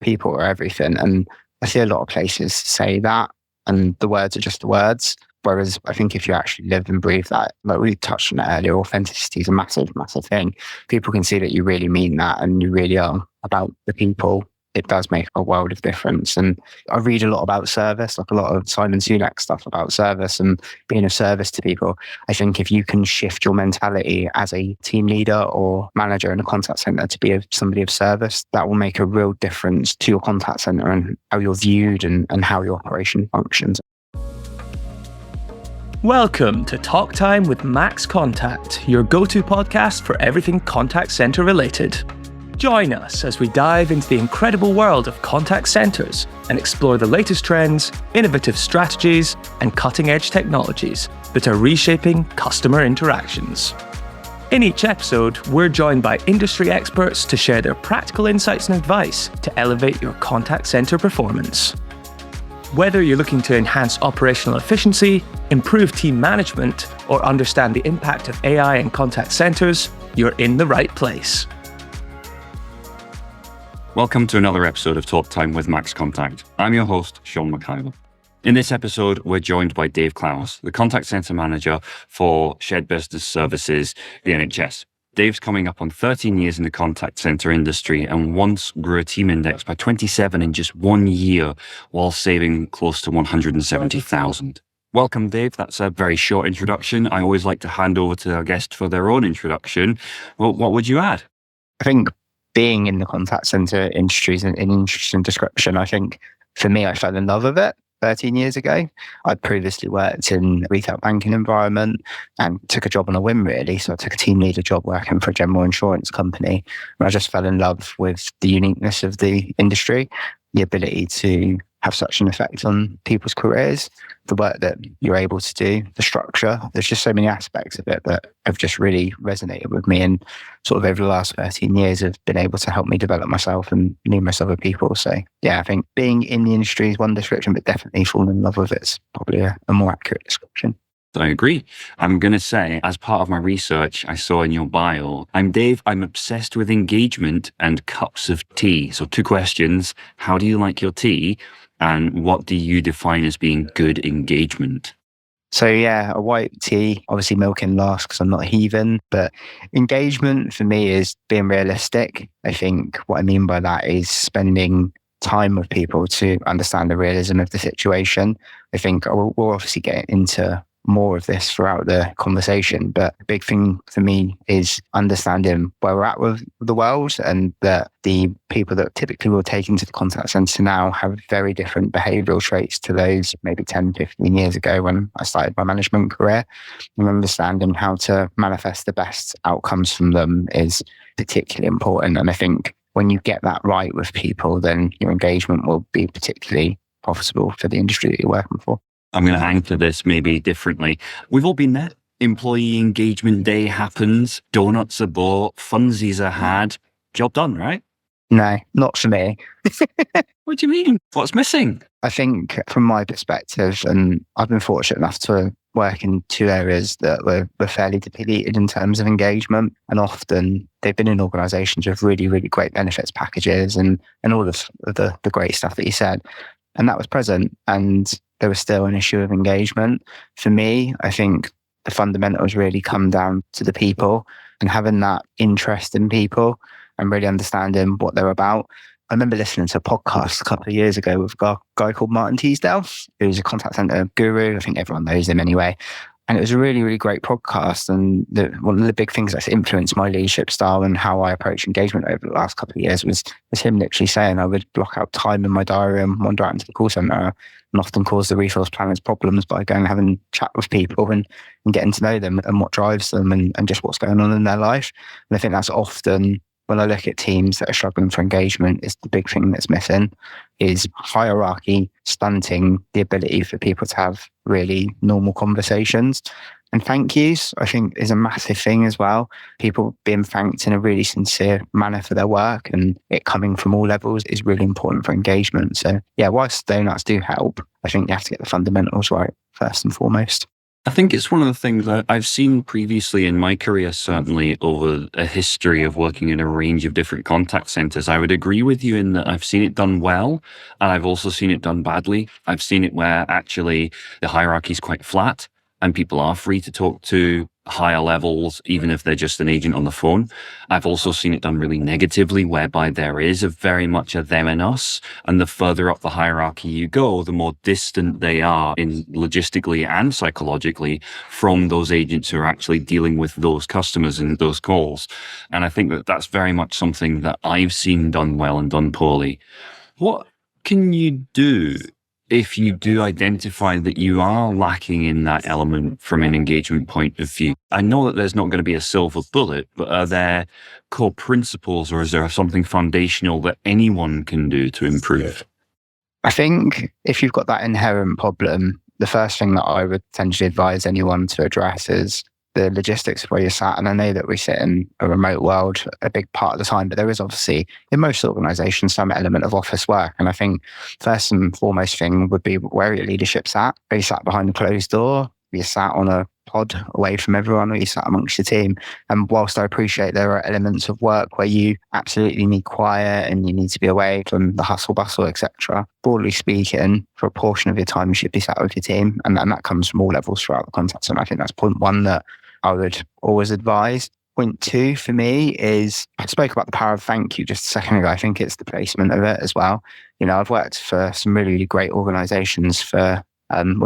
people are everything. And I see a lot of places say that, and the words are just the words. Whereas I think if you actually live and breathe that, like we touched on it earlier, authenticity is a massive, massive thing. People can see that you really mean that and you really are about the people. It does make a world of difference. And I read a lot about service, like a lot of Simon Sinek stuff about service and being of service to people. I think if you can shift your mentality as a team leader or manager in a contact center to be somebody of service, that will make a real difference to your contact center and how you're viewed and how your operation functions. Welcome to Talk Time with MaxContact, your go-to podcast for everything contact center related. Join us as we dive into the incredible world of contact centers and explore the latest trends, innovative strategies, and cutting-edge technologies that are reshaping customer interactions. In each episode, we're joined by industry experts to share their practical insights and advice to elevate your contact center performance. Whether you're looking to enhance operational efficiency, improve team management, or understand the impact of AI in contact centers, you're in the right place. Welcome to another episode of Talk Time with MaxContact. I'm your host, Sean McIver. In this episode, we're joined by Dave Clowes, the contact center manager for Shared Business Services, the NHS. Dave's coming up on 13 years in the contact center industry and once grew a team index by 27 in just 1 year while saving close to 170,000. Welcome, Dave. That's a very short introduction. I always like to hand over to our guest for their own introduction. Well, what would you add? I think being in the contact center industry is an interesting description. I think for me, I fell in love with it 13 years ago. I'd previously worked in a retail banking environment and took a job on a whim, really. So I took a team leader job working for a general insurance company. And I just fell in love with the uniqueness of the industry, the ability to have such an effect on people's careers, the work that you're able to do, the structure. There's just so many aspects of it that have just really resonated with me, and sort of over the last 13 years have been able to help me develop myself and numerous other people. So yeah, I think being in the industry is one description, but definitely falling in love with it's probably a more accurate description. I agree. I'm going to say, as part of my research, I saw in your bio, I'm Dave, I'm obsessed with engagement and cups of tea. So 2 questions. How do you like your tea? And what do you define as being good engagement? So yeah, a white tea, obviously milk in last because I'm not a heathen, but engagement for me is being realistic. I think what I mean by that is spending time with people to understand the realism of the situation. I think we'll obviously get into more of this throughout the conversation, but the big thing for me is understanding where we're at with the world, and that the people that typically will take into the contact center now have very different behavioural traits to those maybe 10, 15 years ago when I started my management career. And understanding how to manifest the best outcomes from them is particularly important. And I think when you get that right with people, then your engagement will be particularly profitable for the industry that you're working for. I'm going to anchor this maybe differently. We've all been there. Employee engagement day happens, donuts are bought, funsies are had. Job done, right? No, not for me. What do you mean? What's missing? I think from my perspective, and I've been fortunate enough to work in 2 areas that were fairly depleted in terms of engagement. And often they've been in organisations with really, really great benefits packages and all of the great stuff that you said. And that was present. And there was still an issue of engagement. For me, I think the fundamentals really come down to the people and having that interest in people and really understanding what they're about. I remember listening to a podcast a couple of years ago with a guy called Martin Teasdale, who's a contact center guru. I think everyone knows him anyway. And it was a really, really great podcast. And one of the big things that's influenced my leadership style and how I approach engagement over the last couple of years was him literally saying I would block out time in my diary and wander out into the call center and often cause the resource planners problems by going and having a chat with people and getting to know them and what drives them and just what's going on in their life. And I think that's often, when I look at teams that are struggling for engagement, is the big thing that's missing is hierarchy, stunting the ability for people to have really normal conversations. And thank yous, I think, is a massive thing as well. People being thanked in a really sincere manner for their work and it coming from all levels is really important for engagement. So yeah, whilst donuts do help, I think you have to get the fundamentals right first and foremost. I think it's one of the things that I've seen previously in my career, certainly over a history of working in a range of different contact centers. I would agree with you in that I've seen it done well, and I've also seen it done badly. I've seen it where actually the hierarchy is quite flat and people are free to talk to higher levels, even if they're just an agent on the phone. I've also seen it done really negatively, whereby there is very much a them and us. And the further up the hierarchy you go, the more distant they are in logistically and psychologically from those agents who are actually dealing with those customers and those calls. And I think that that's very much something that I've seen done well and done poorly. What can you do if you do identify that you are lacking in that element from an engagement point of view? I know that there's not going to be a silver bullet, but are there core principles, or is there something foundational that anyone can do to improve? I think if you've got that inherent problem, the first thing that I would potentially advise anyone to address is the logistics of where you're sat. And I know that we sit in a remote world a big part of the time, but there is obviously in most organizations some element of office work. And I think first and foremost thing would be where your leadership's at. Are you sat behind a closed door? Are you sat on a pod away from everyone, or are you sat amongst your team? And whilst I appreciate there are elements of work where you absolutely need quiet and you need to be away from the hustle bustle, etc., broadly speaking, for a portion of your time you should be sat with your team, and that comes from all levels throughout the contact center. I think that's point one that I would always advise. Point two for me is, I spoke about the power of thank you just a second ago. I think it's the placement of it as well. I've worked for some really, really great organizations with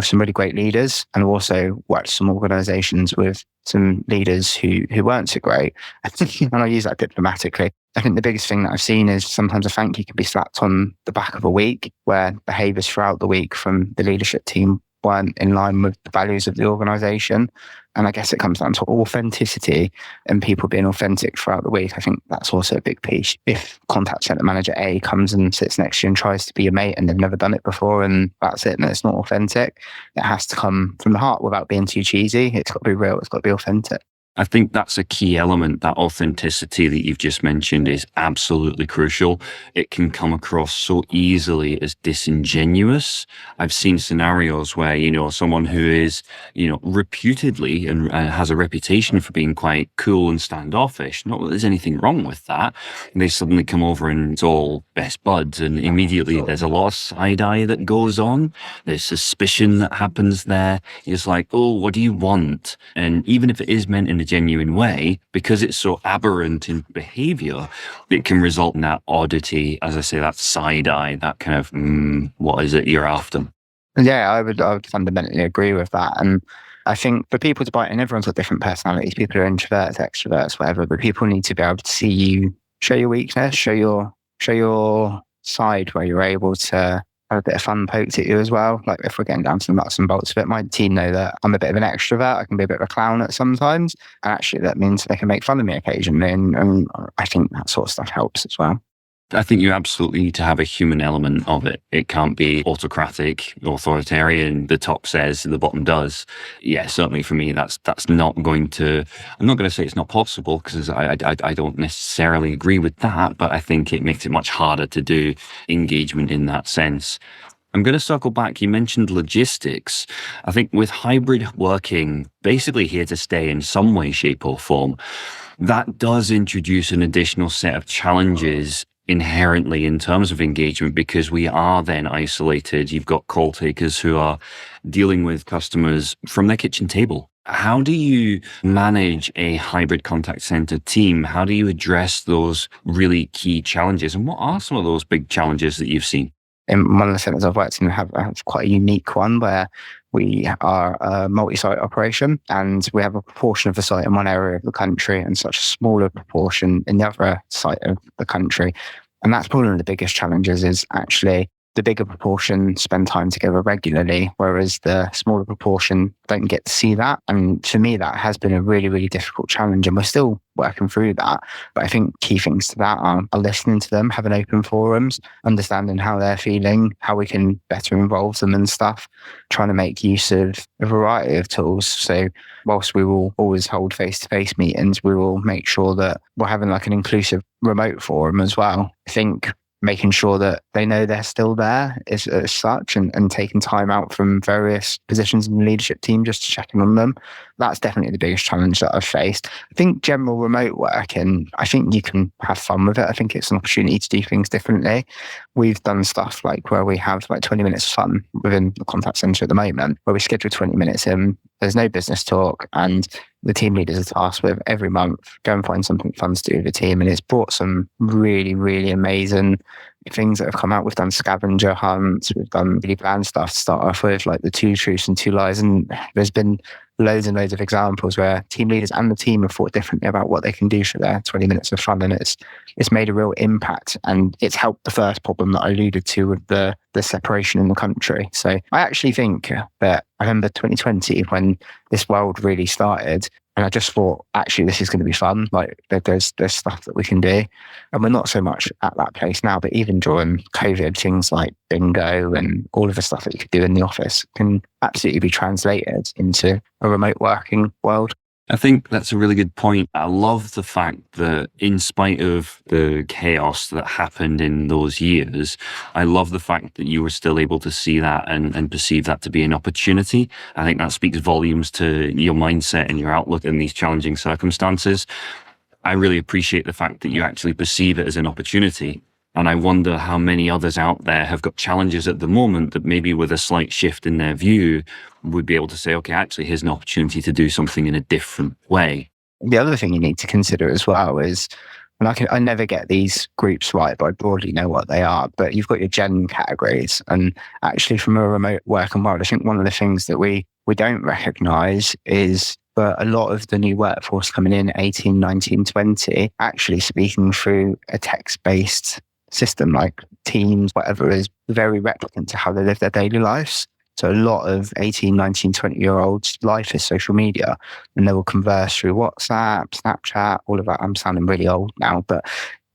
some really great leaders, and also worked some organizations with some leaders who weren't so great. And I use that diplomatically. I think the biggest thing that I've seen is sometimes a thank you can be slapped on the back of a week where behaviors throughout the week from the leadership team weren't in line with the values of the organization. And I guess it comes down to authenticity and people being authentic throughout the week. I think that's also a big piece. If contact center manager A comes and sits next to you and tries to be your mate and they've never done it before and that's it and it's not authentic, it has to come from the heart without being too cheesy. It's got to be real. It's got to be authentic. I think that's a key element. That authenticity that you've just mentioned is absolutely crucial. It can come across so easily as disingenuous. I've seen scenarios where, someone who is, reputedly and has a reputation for being quite cool and standoffish, not that there's anything wrong with that, and they suddenly come over and it's all best buds, and immediately there's a lot of side eye that goes on. There's suspicion that happens there. It's like, oh, what do you want? And even if it is meant in a genuine way, because it's so aberrant in behavior, it can result in that oddity, as I say, that side eye, that kind of, what is it you're after? Yeah, I would fundamentally agree with that. And I think for people to buy it, and everyone's got different personalities, people are introverts, extroverts, whatever, but people need to be able to see you, show your weakness, show your side where you're able to have a bit of fun poked at you as well. Like if we're getting down to the nuts and bolts of it, my team know that I'm a bit of an extrovert. I can be a bit of a clown at sometimes. And actually that means they can make fun of me occasionally. And I think that sort of stuff helps as well. I think you absolutely need to have a human element of it. It can't be autocratic, authoritarian. The top says, the bottom does. Yeah, certainly for me, that's not going to. I'm not going to say it's not possible because I don't necessarily agree with that, but I think it makes it much harder to do engagement in that sense. I'm going to circle back. You mentioned logistics. I think with hybrid working basically here to stay in some way, shape, or form, that does introduce an additional set of challenges inherently in terms of engagement, because we are then isolated. You've got call takers who are dealing with customers from their kitchen table. How do you manage a hybrid contact center team? How do you address those really key challenges? And what are some of those big challenges that you've seen? In one of the centers I've worked in, have quite a unique one where we are a multi-site operation and we have a proportion of the site in one area of the country and such a smaller proportion in the other site of the country. And that's probably one of the biggest challenges, is actually the bigger proportion spend time together regularly, whereas the smaller proportion don't get to see that. And for me, that has been a really, really difficult challenge, and we're still working through that. But I think key things to that are listening to them, having open forums, understanding how they're feeling, how we can better involve them and stuff, trying to make use of a variety of tools. So whilst we will always hold face-to-face meetings, we will make sure that we're having like an inclusive remote forum as well. I think making sure that they know they're still there as such, and taking time out from various positions in the leadership team just to check in on them. That's definitely the biggest challenge that I've faced. I think general remote working, I think you can have fun with it. I think it's an opportunity to do things differently. We've done stuff like where we have like 20 minutes of fun within the contact center at the moment, where we schedule 20 minutes in, there's no business talk, and the team leaders are tasked with every month, go and find something fun to do with the team. And it's brought some really, really amazing things that have come out. We've done scavenger hunts, we've done really planned stuff to start off with, like the 2 truths and 2 lies. And there's been loads and loads of examples where team leaders and the team have thought differently about what they can do for their 20 minutes of fun. And it's made a real impact, and it's helped the first problem that I alluded to with the separation in the country. So I actually think that I remember 2020 when this world really started, and I just thought, actually, this is going to be fun. Like there's stuff that we can do. And we're not so much at that place now, but even during COVID, things like bingo and all of the stuff that you could do in the office can absolutely be translated into a remote working world. I think that's a really good point. I love the fact that in spite of the chaos that happened in those years, I love the fact that you were still able to see that and perceive that to be an opportunity. I think that speaks volumes to your mindset and your outlook in these challenging circumstances. I really appreciate the fact that you actually perceive it as an opportunity. And I wonder how many others out there have got challenges at the moment that maybe with a slight shift in their view would be able to say, okay, actually, here's an opportunity to do something in a different way. The other thing you need to consider as well is, and I never get these groups right, but I broadly know what they are, but you've got your gen categories. And actually from a remote working world, I think one of the things that we don't recognise is but a lot of the new workforce coming in 18, 19, 20, actually speaking through a text-based system like Teams, whatever, is very replicant to how they live their daily lives. So a lot of 18, 19, 20-year-olds' life is social media, and they will converse through WhatsApp, Snapchat, all of that. I'm sounding really old now, but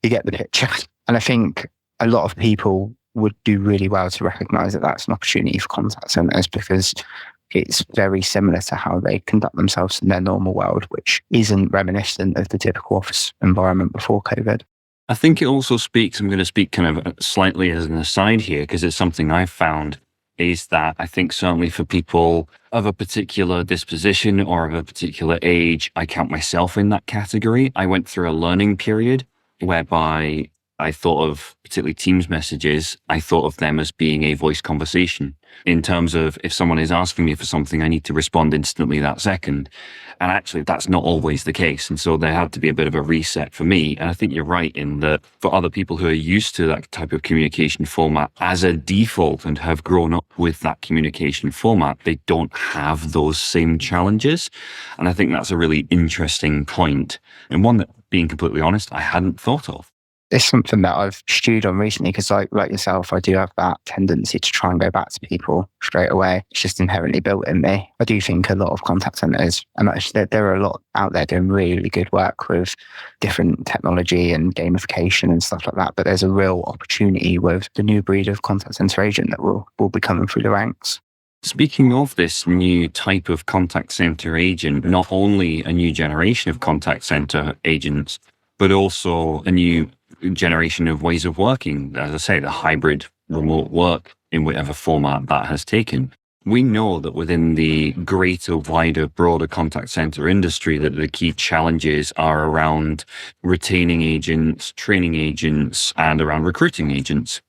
you get the picture. And I think a lot of people would do really well to recognise that that's an opportunity for contact centres, because it's very similar to how they conduct themselves in their normal world, which isn't reminiscent of the typical office environment before COVID. I think it also speaks, I'm going to speak kind of slightly as an aside here, because it's something I've found, is that I think certainly for people of a particular disposition or of a particular age, I count myself in that category. I went through a learning period whereby I thought of, particularly Teams messages, I thought of them as being a voice conversation. In terms of if someone is asking me for something, I need to respond instantly that second. And actually, that's not always the case. And so there had to be a bit of a reset for me. And I think you're right in that for other people who are used to that type of communication format as a default and have grown up with that communication format, they don't have those same challenges. And I think that's a really interesting point, and one that, being completely honest, I hadn't thought of. It's something that I've stewed on recently, because like yourself, I do have that tendency to try and go back to people straight away. It's just inherently built in me. I do think a lot of contact centres, and actually there are a lot out there doing really good work with different technology and gamification and stuff like that. But there's a real opportunity with the new breed of contact centre agent that will be coming through the ranks. Speaking of this new type of contact centre agent, not only a new generation of contact centre agents, but also a new generation of ways of working, as I say, the hybrid remote work in whatever format that has taken. We know that within the greater, wider, broader contact center industry, that the key challenges are around retaining agents, training agents, and around recruiting agents.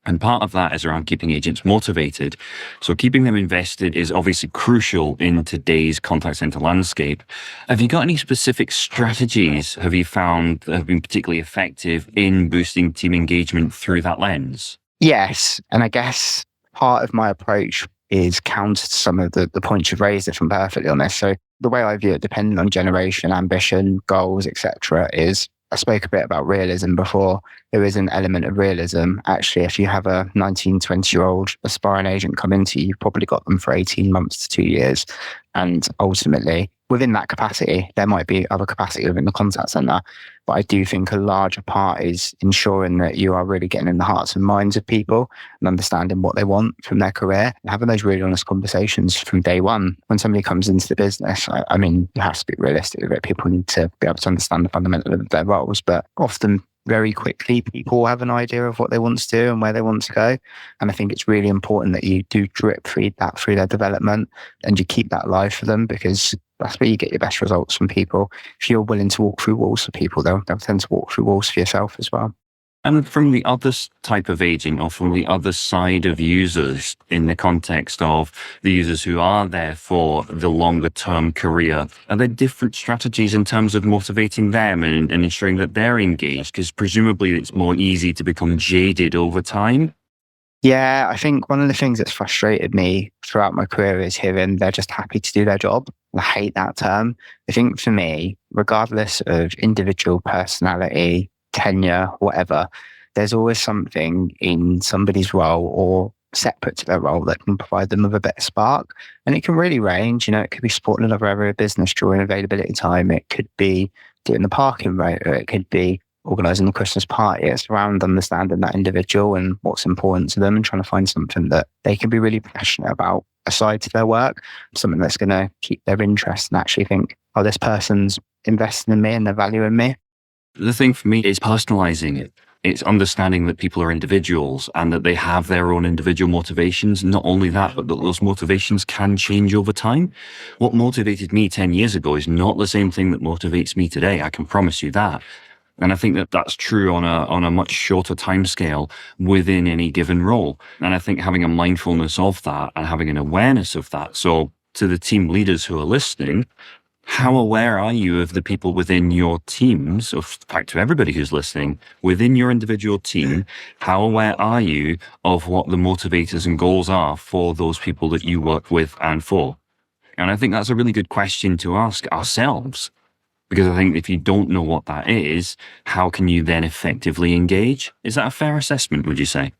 And part of that is around keeping agents motivated. So keeping them invested is obviously crucial in today's contact center landscape. Have you got any specific strategies have you found that have been particularly effective in boosting team engagement through that lens? Yes. And I guess part of my approach is counter to some of the points you've raised, if I'm perfectly honest. So the way I view it, depending on generation, ambition, goals, etc., is, I spoke a bit about realism before. There is an element of realism. Actually, if you have a 19, 20-year-old aspiring agent come into you, you've probably got them for 18 months to 2 years. And ultimately, within that capacity, there might be other capacity within the contact centre. But I do think a larger part is ensuring that you are really getting in the hearts and minds of people and understanding what they want from their career, and having those really honest conversations from day one. When somebody comes into the business, I mean, you have to be realistic with it. People need to be able to understand the fundamentals of their roles, but often very quickly people have an idea of what they want to do and where they want to go. And I think it's really important that you do drip feed that through their development and you keep that alive for them, because that's where you get your best results from people. If you're willing to walk through walls for people, they'll tend to walk through walls for yourself as well. And from the other type of agent, or from the other side of users, in the context of the users who are there for the longer term career, are there different strategies in terms of motivating them and ensuring that they're engaged? Because presumably it's more easy to become jaded over time. Yeah, I think one of the things that's frustrated me throughout my career is hearing they're just happy to do their job. I hate that term. I think for me, regardless of individual personality, tenure, whatever, there's always something in somebody's role or separate to their role that can provide them with a better spark. And it can really range. It could be supporting another area of business during availability time. It could be doing the parking rotor. It could be organising the Christmas party. It's around understanding that individual and what's important to them and trying to find something that they can be really passionate about aside to their work, something that's going to keep their interest and actually think, oh, this person's investing in me and they're valuing me. The thing for me is personalizing it. It's understanding that people are individuals and that they have their own individual motivations. Not only that, but that those motivations can change over time. What motivated me 10 years ago is not the same thing that motivates me today. I can promise you that. And I think that that's true on a much shorter timescale within any given role. And I think having a mindfulness of that and having an awareness of that. So to the team leaders who are listening, how aware are you of the people within your teams, or in fact to everybody who's listening, within your individual team, how aware are you of what the motivators and goals are for those people that you work with and for? And I think that's a really good question to ask ourselves, because I think if you don't know what that is, how can you then effectively engage? Is that a fair assessment, would you say?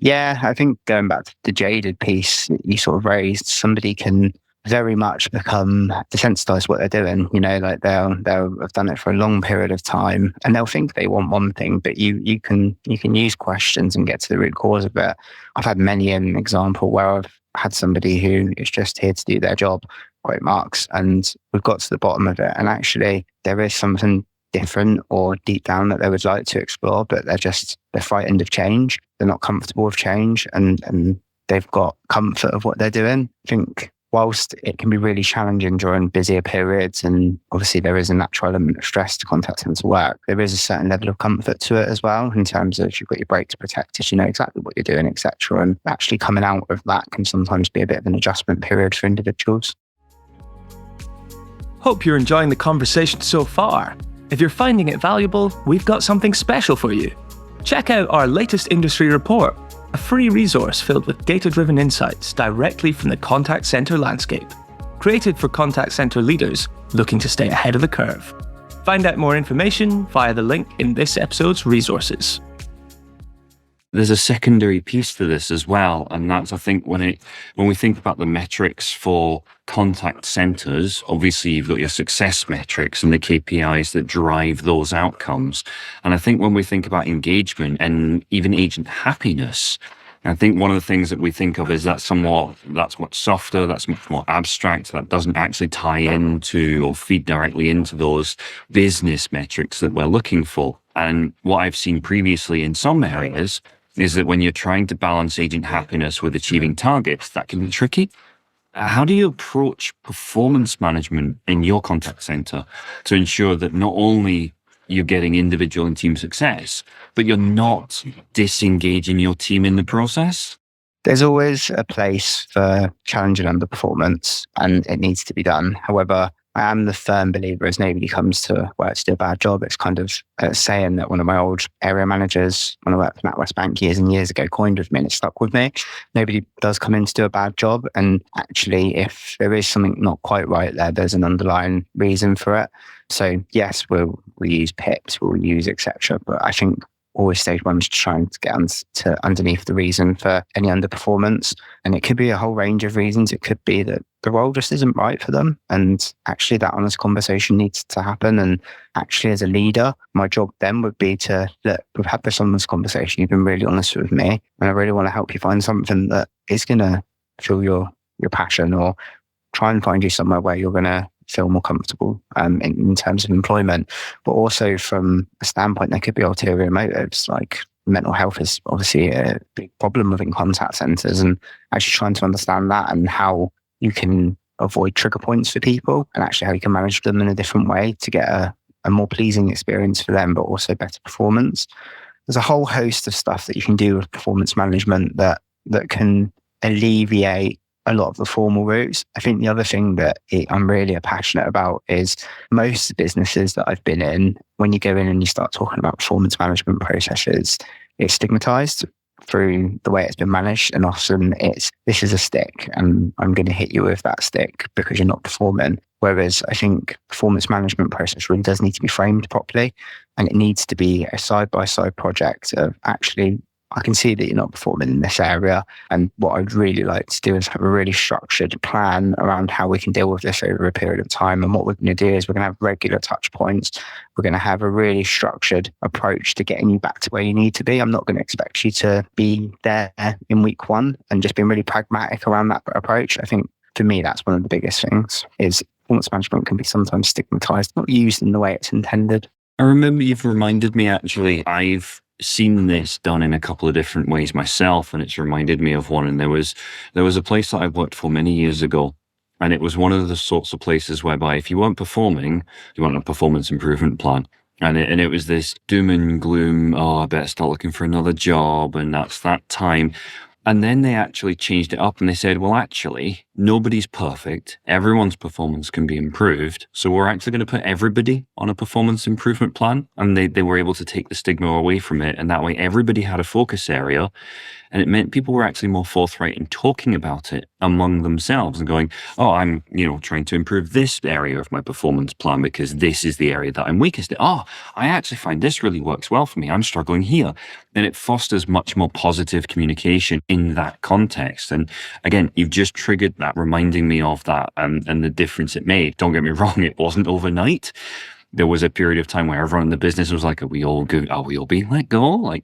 Yeah, I think going back to the jaded piece you sort of raised, somebody can very much become desensitized what they're doing. Like they'll have done it for a long period of time and they'll think they want one thing, but you can use questions and get to the root cause of it. I've had many an example where I've had somebody who is just here to do their job, quote marks, and we've got to the bottom of it. And actually there is something different or deep down that they would like to explore, but they're frightened of change. They're not comfortable with change and they've got comfort of what they're doing. I think whilst it can be really challenging during busier periods, and obviously there is a natural element of stress to contact centre work, there is a certain level of comfort to it as well, in terms of you've got your breaks protected, you know exactly what you're doing, etc. And actually coming out of that can sometimes be a bit of an adjustment period for individuals. Hope you're enjoying the conversation so far. If you're finding it valuable, we've got something special for you. Check out our latest industry report, a free resource filled with data-driven insights directly from the contact center landscape, created for contact center leaders looking to stay ahead of the curve. Find out more information via the link in this episode's resources. There's a secondary piece to this as well, and that's, I think, when we think about the metrics for contact centers, obviously you've got your success metrics and the KPIs that drive those outcomes. And I think when we think about engagement and even agent happiness, I think one of the things that we think of is that's much softer, that's much more abstract, that doesn't actually tie into or feed directly into those business metrics that we're looking for. And what I've seen previously in some areas is that when you're trying to balance agent happiness with achieving targets, that can be tricky. How do you approach performance management in your contact center to ensure that not only you're getting individual and team success, but you're not disengaging your team in the process? There's always a place for challenging underperformance and it needs to be done. However, I am the firm believer as nobody comes to work to do a bad job. It's kind of a saying that one of my old area managers, when I worked for NatWest Bank years and years ago, coined with me, and it stuck with me. Nobody does come in to do a bad job. And actually, if there is something not quite right there, there's an underlying reason for it. So yes, we'll use PIPs, we'll use etc. But I think always stage one is trying to get underneath the reason for any underperformance. And it could be a whole range of reasons. It could be that the role just isn't right for them. And actually that honest conversation needs to happen. And actually as a leader, my job then would be to, look, we've had this honest conversation. You've been really honest with me. And I really want to help you find something that is going to fill your passion, or try and find you somewhere where you're going to feel more comfortable in terms of employment. But also from a standpoint, there could be ulterior motives, like mental health is obviously a big problem within contact centres, and actually trying to understand that and how you can avoid trigger points for people and actually how you can manage them in a different way to get a more pleasing experience for them, but also better performance. There's a whole host of stuff that you can do with performance management that can alleviate a lot of the formal routes. I think the other thing that I'm really passionate about is most businesses that I've been in, when you go in and you start talking about performance management processes, it's stigmatized through the way it's been managed. And often this is a stick and I'm going to hit you with that stick because you're not performing. Whereas I think performance management process really does need to be framed properly, and it needs to be a side-by-side project of actually, I can see that you're not performing in this area. And what I'd really like to do is have a really structured plan around how we can deal with this over a period of time. And what we're going to do is we're going to have regular touch points. We're going to have a really structured approach to getting you back to where you need to be. I'm not going to expect you to be there in week one, and just being really pragmatic around that approach. I think for me, that's one of the biggest things is performance management can be sometimes stigmatized, not used in the way it's intended. I remember you've reminded me, actually, I've seen this done in a couple of different ways myself, and it's reminded me of one. And there was a place that I worked for many years ago, and it was one of the sorts of places whereby if you weren't performing, you want a performance improvement plan. And it was this doom and gloom, oh, I better start looking for another job, and that's that time. And then they actually changed it up and they said, well, actually, nobody's perfect. Everyone's performance can be improved. So we're actually going to put everybody on a performance improvement plan. And they were able to take the stigma away from it. And that way everybody had a focus area. And it meant people were actually more forthright in talking about it among themselves and going, oh, I'm, trying to improve this area of my performance plan because this is the area that I'm weakest at. Oh, I actually find this really works well for me. I'm struggling here. And it fosters much more positive communication in that context. And again, you've just triggered that, reminding me of that and the difference it made. Don't get me wrong, it wasn't overnight. There was a period of time where everyone in the business was like, are we all good? Are we all being let go?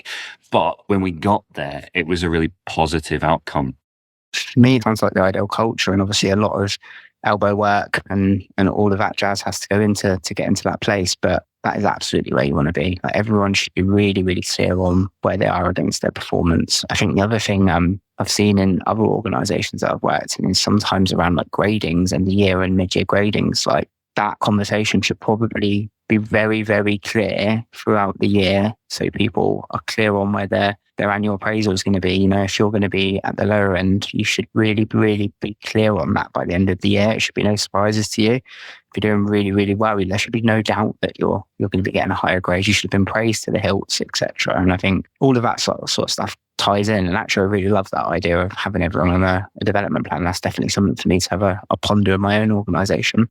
But when we got there, it was a really positive outcome. For me, it sounds like the ideal culture, and obviously a lot of elbow work and all of that jazz has to go into to get into that place. But that is absolutely where you want to be. Everyone should be really, really clear on where they are against their performance. I think the other thing I've seen in other organisations that I've worked in is sometimes around gradings and the year and mid-year gradings, that conversation should probably be very, very clear throughout the year, so people are clear on where their annual appraisal is going to be. If you're going to be at the lower end, you should really, really be clear on that by the end of the year. It should be no surprises to you. If you're doing really, really well, there should be no doubt that you're going to be getting a higher grade. You should have been praised to the hilts, etc. And I think all of that sort of stuff ties in. And actually, I really love that idea of having everyone on a development plan. That's definitely something for me to have a ponder in my own organisation.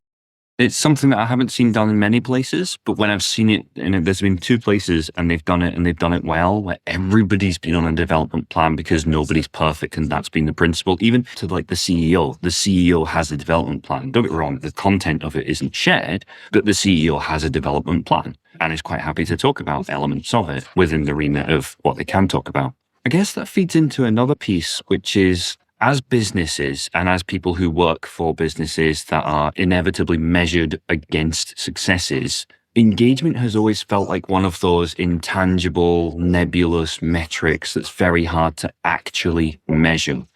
It's something that I haven't seen done in many places, but when I've seen it, and there's been 2 places and they've done it well, where everybody's been on a development plan because nobody's perfect. And that's been the principle, even to the CEO. The CEO has a development plan. Don't get me wrong, the content of it isn't shared, but the CEO has a development plan and is quite happy to talk about elements of it within the remit of what they can talk about. I guess that feeds into another piece, which is, as businesses and as people who work for businesses that are inevitably measured against successes, engagement has always felt like one of those intangible, nebulous metrics that's very hard to actually measure.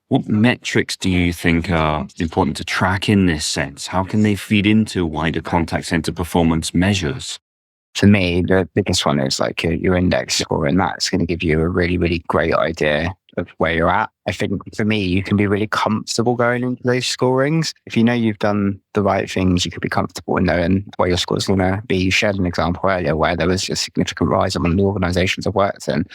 What metrics do you think are important to track in this sense? How can they feed into wider contact center performance measures? For me, the biggest one is your index score, and that's going to give you a really, really great idea of where you're at. I think for me, you can be really comfortable going into those scorings. If you know you've done the right things, you could be comfortable in knowing where your score's going to be. You shared an example earlier where there was a significant rise among the organisations I've worked in.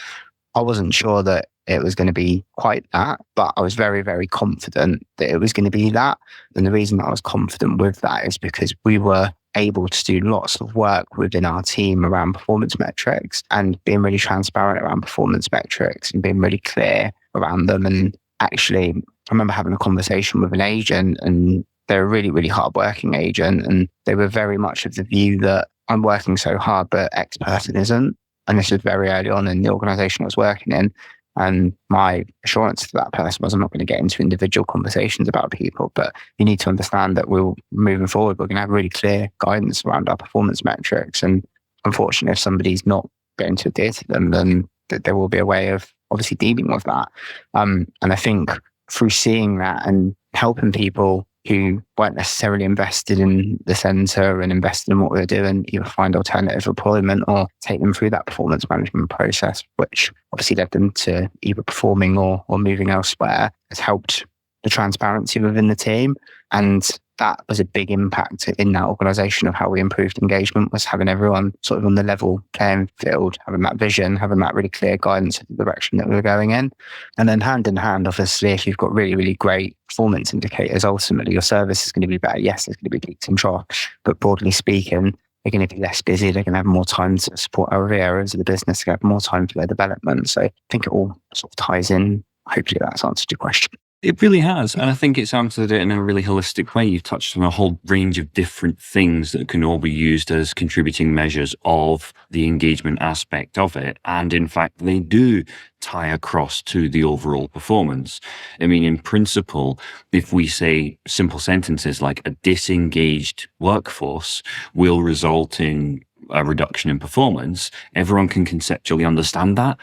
I wasn't sure that it was going to be quite that, but I was very, very confident that it was going to be that. And the reason I was confident with that is because we were able to do lots of work within our team around performance metrics and being really transparent around performance metrics and being really clear around them. And actually, I remember having a conversation with an agent, and they're a really, really hardworking agent. And they were very much of the view that I'm working so hard, but X person isn't. And this was very early on in the organisation I was working in. And my assurance to that person was, I'm not going to get into individual conversations about people, but you need to understand that moving forward, we're going to have really clear guidance around our performance metrics. And unfortunately, if somebody's not going to adhere to them, then there will be a way of obviously dealing with that. And I think through seeing that and helping people who weren't necessarily invested in the centre and invested in what we were doing, either find alternative employment or take them through that performance management process, which obviously led them to either performing or moving elsewhere, has helped the transparency within the team. And that was a big impact in that organisation of how we improved engagement, was having everyone sort of on the level playing field, having that vision, having that really clear guidance of the direction that we were going in. And then hand in hand, obviously, if you've got really, really great performance indicators, ultimately your service is going to be better. Yes, there's going to be peaks and troughs, but broadly speaking, they're going to be less busy. They're going to have more time to support other areas of the business. They're going to have more time for their development. So I think it all sort of ties in. Hopefully that's answered your question. It really has. And I think it's answered it in a really holistic way. You've touched on a whole range of different things that can all be used as contributing measures of the engagement aspect of it. And in fact, they do tie across to the overall performance. I mean, in principle, if we say simple sentences like a disengaged workforce will result in a reduction in performance, everyone can conceptually understand that.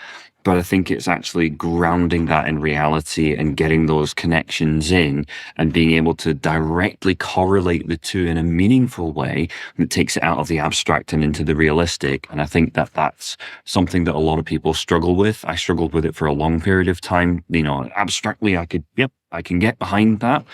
But I think it's actually grounding that in reality and getting those connections in and being able to directly correlate the two in a meaningful way that takes it out of the abstract and into the realistic. And I think that that's something that a lot of people struggle with. I struggled with it for a long period of time. You know, abstractly, I can get behind that.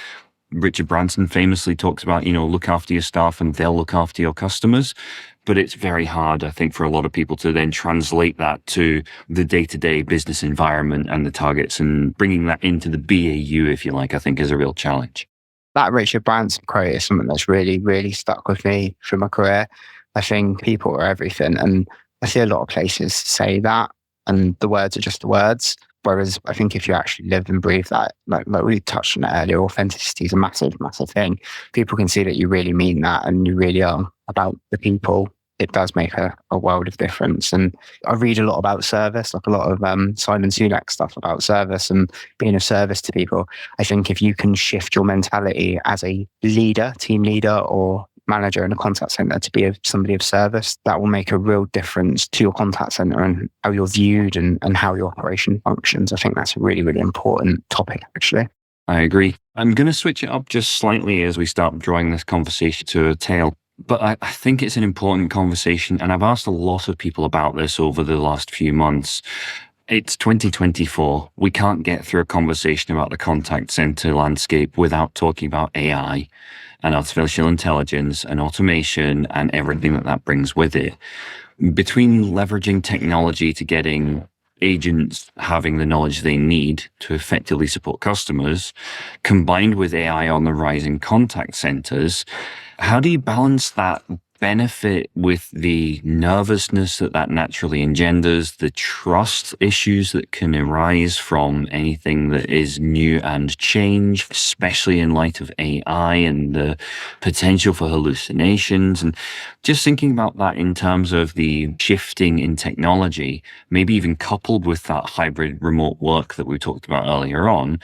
Richard Branson famously talks about, look after your staff and they'll look after your customers. But it's very hard, I think, for a lot of people to then translate that to the day-to-day business environment and the targets, and bringing that into the BAU, if you like, I think is a real challenge. That Richard Branson quote is something that's really, really stuck with me through my career. I think people are everything. And I see a lot of places say that, and the words are just the words. Whereas I think if you actually live and breathe that, like we touched on it earlier, authenticity is a massive, massive thing. People can see that you really mean that and you really are about the people. It does make a world of difference. And I read a lot about service, like a lot of Simon Sinek stuff about service and being of service to people. I think if you can shift your mentality as a leader, team leader or manager in a contact center to be somebody of service, that will make a real difference to your contact center and how you're viewed and how your operation functions. I think that's a really, really important topic, actually. I agree. I'm going to switch it up just slightly as we start drawing this conversation to a tail. But I think it's an important conversation, and I've asked a lot of people about this over the last few months. It's 2024. We can't get through a conversation about the contact center landscape without talking about AI and artificial intelligence and automation and everything that brings with it. Between leveraging technology to getting agents having the knowledge they need to effectively support customers, combined with AI on the rise in contact centers, how do you balance that benefit with the nervousness that naturally engenders, the trust issues that can arise from anything that is new and change, especially in light of AI and the potential for hallucinations? And just thinking about that in terms of the shifting in technology, maybe even coupled with that hybrid remote work that we talked about earlier on,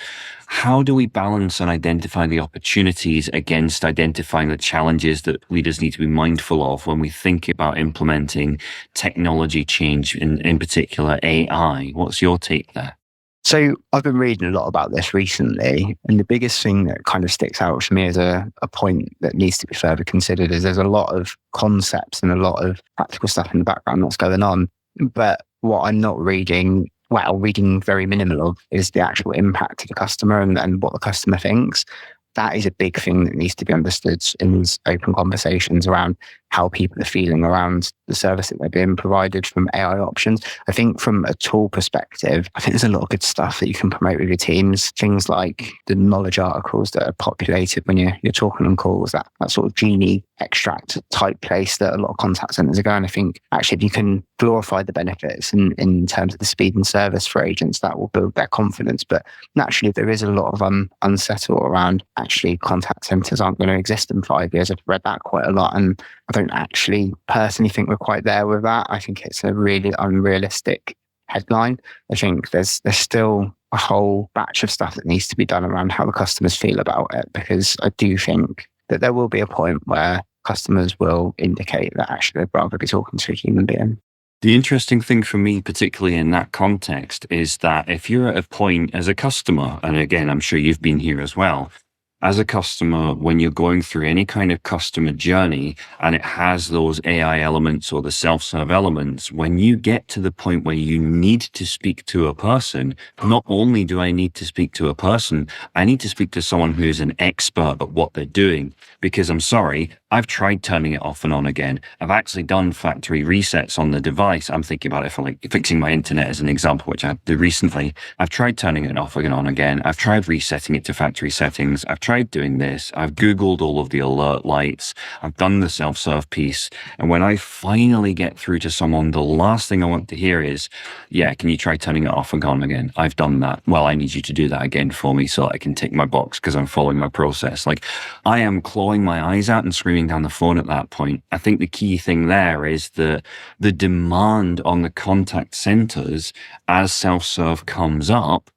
how do we balance and identify the opportunities against identifying the challenges that leaders need to be mindful of when we think about implementing technology change, in particular AI? What's your take there? So I've been reading a lot about this recently, and the biggest thing that kind of sticks out for me as a point that needs to be further considered is there's a lot of concepts and a lot of practical stuff in the background that's going on. But what I'm not reading very minimal of is the actual impact to the customer and what the customer thinks. That is a big thing that needs to be understood in these open conversations around how people are feeling around the service that they're being provided from AI options. I think from a tool perspective, I think there's a lot of good stuff that you can promote with your teams. Things like the knowledge articles that are populated when you're talking on calls, that sort of genie extract type place that a lot of contact centers are going. I think actually if you can glorify the benefits in terms of the speed and service for agents, that will build their confidence. But naturally, there is a lot of unsettle around actually contact centers aren't going to exist in 5 years. I've read that quite a lot, and I don't actually personally think we're quite there with that. I think it's a really unrealistic headline. I think there's still a whole batch of stuff that needs to be done around how the customers feel about it, because I do think that there will be a point where customers will indicate that actually they'd rather be talking to a human being. The interesting thing for me, particularly in that context, is that if you're at a point as a customer, and again, I'm sure you've been here as well, as a customer, when you're going through any kind of customer journey and it has those AI elements or the self-serve elements, when you get to the point where you need to speak to a person, not only do I need to speak to a person, I need to speak to someone who's an expert at what they're doing. Because I'm sorry, I've tried turning it off and on again. I've actually done factory resets on the device. I'm thinking about it for like fixing my internet as an example, which I did recently. I've tried turning it off and on again. I've tried resetting it to factory settings. I've tried doing this. I've Googled all of the alert lights. I've done the self-serve piece. And when I finally get through to someone, the last thing I want to hear is, yeah, can you try turning it off and on again? I've done that. Well, I need you to do that again for me so I can tick my box because I'm following my process. Like, I am clawing my eyes out and screaming down the phone at that point. I think the key thing there is that the demand on the contact centers as self-serve comes up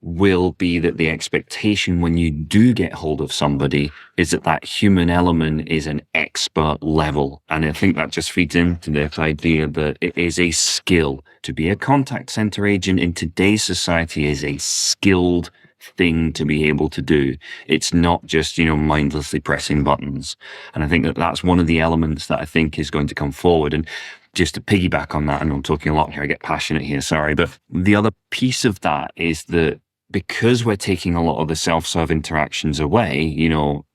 will be that the expectation when you do get hold of somebody is that that human element is an expert level. And I think that just feeds into this idea that it is a skill. To be a contact center agent in today's society is a skilled thing to be able to do. It's not just, mindlessly pressing buttons. And I think that that's one of the elements that I think is going to come forward. And just to piggyback on that, and I'm talking a lot here, I get passionate here, sorry, but the other piece of that is that because we're taking a lot of the self-serve interactions away,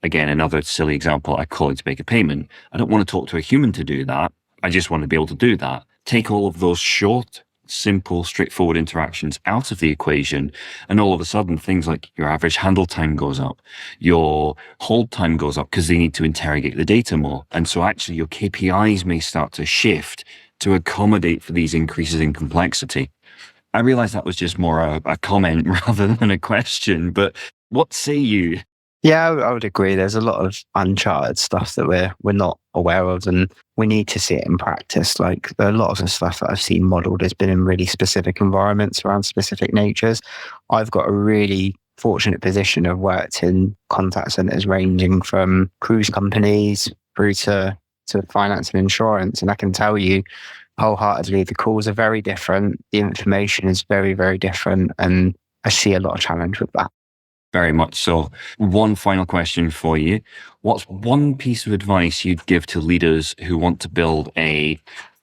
again, another silly example, I call it to make a payment. I don't want to talk to a human to do that. I just want to be able to do that. Take all of those short, simple, straightforward interactions out of the equation, and all of a sudden things like your average handle time goes up, your hold time goes up because they need to interrogate the data more. And so actually your KPIs may start to shift to accommodate for these increases in complexity. I realize that was just more a comment rather than a question, but what say you? Yeah, I would agree. There's a lot of uncharted stuff that we're not aware of, and we need to see it in practice. Like, a lot of the stuff that I've seen modeled has been in really specific environments around specific natures. I've got a really fortunate position. I've worked in contact centers ranging from cruise companies through to finance and insurance, and I can tell you wholeheartedly, the calls are very different. The information is very, very different, and I see a lot of challenge with that. Very much so. One final question for you. What's one piece of advice you'd give to leaders who want to build a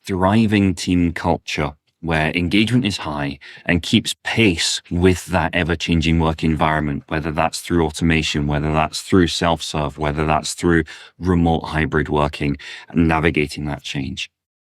thriving team culture where engagement is high and keeps pace with that ever-changing work environment, whether that's through automation, whether that's through self-serve, whether that's through remote hybrid working, and navigating that change?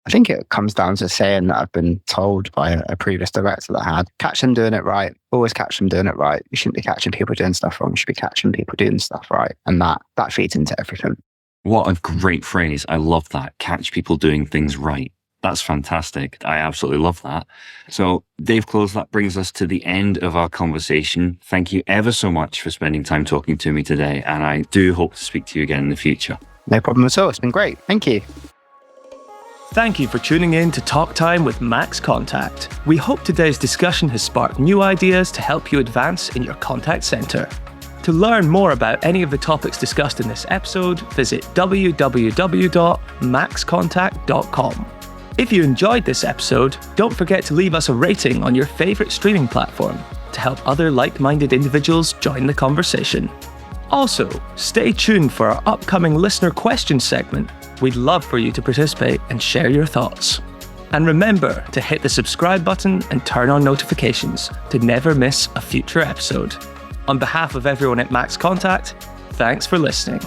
I think it comes down to saying that I've been told by a previous director that had, catch them doing it right, always catch them doing it right. You shouldn't be catching people doing stuff wrong. You should be catching people doing stuff right. And that feeds into everything. What a great phrase. I love that. Catch people doing things right. That's fantastic. I absolutely love that. So, Dave Clowes, that brings us to the end of our conversation. Thank you ever so much for spending time talking to me today. And I do hope to speak to you again in the future. No problem at all. It's been great. Thank you. Thank you for tuning in to Talk Time with MaxContact. We hope today's discussion has sparked new ideas to help you advance in your contact center. To learn more about any of the topics discussed in this episode, visit www.maxcontact.com. If you enjoyed this episode, don't forget to leave us a rating on your favorite streaming platform to help other like-minded individuals join the conversation. Also, stay tuned for our upcoming listener questions segment. We'd love for you to participate and share your thoughts. And remember to hit the subscribe button and turn on notifications to never miss a future episode. On behalf of everyone at MaxContact, thanks for listening.